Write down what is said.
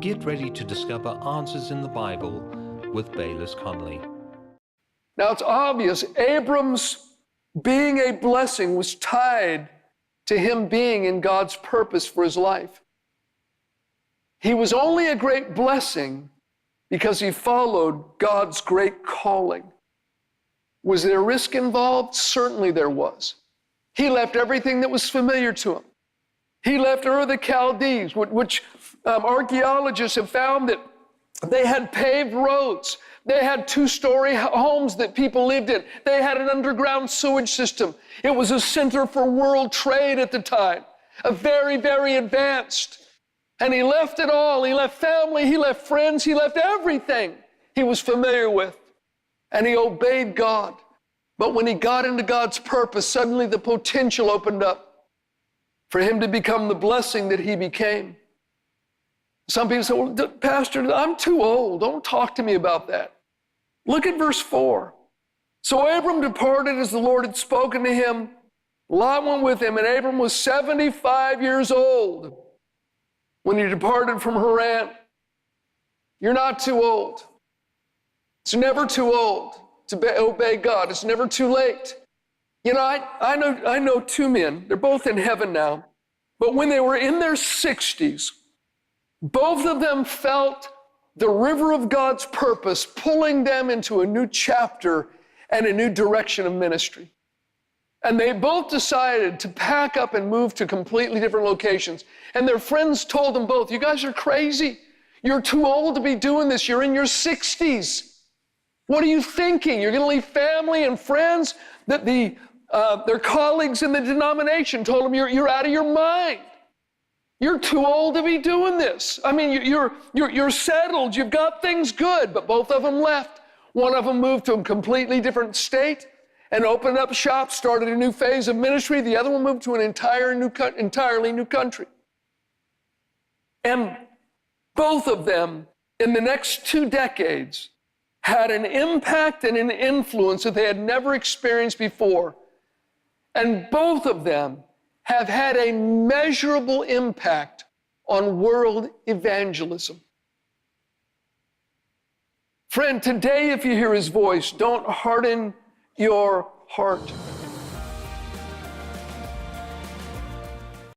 Get ready to discover answers in the Bible with Bayless Conley. Now it's obvious Abram's being a blessing was tied to him being in God's purpose for his life. He was only a great blessing because he followed God's great calling. Was there risk involved? Certainly there was. He left everything that was familiar to him. He left Ur of the Chaldees, which archaeologists have found that they had paved roads. They had two-story homes that people lived in. They had an underground sewage system. It was a center for world trade at the time, a very, very advanced. And he left it all. He left family, he left friends, he left everything he was familiar with. And he obeyed God. But when he got into God's purpose, suddenly the potential opened up for him to become the blessing that he became. Some people say, well, Pastor, I'm too old. Don't talk to me about that. Look at verse 4. So Abram departed as the Lord had spoken to him. Lot went with him, and Abram was 75 years old when he departed from Haran. You're not too old. It's never too old to obey God. It's never too late. You know, I know two men. They're both in heaven now. But when they were in their 60s, both of them felt the river of God's purpose pulling them into a new chapter and a new direction of ministry. And they both decided to pack up and move to completely different locations. And their friends told them both, you guys are crazy. You're too old to be doing this. You're in your 60s. What are you thinking? You're going to leave family and friends? That their colleagues in the denomination told them, you're out of your mind. You're too old to be doing this. I mean, you're settled. You've got things good. But both of them left. One of them moved to a completely different state and opened up shop, started a new phase of ministry. The other one moved to an entirely new country. And both of them, in the next 2 decades, had an impact and an influence that they had never experienced before. And both of them have had a measurable impact on world evangelism. Friend, today, if you hear his voice, don't harden your heart.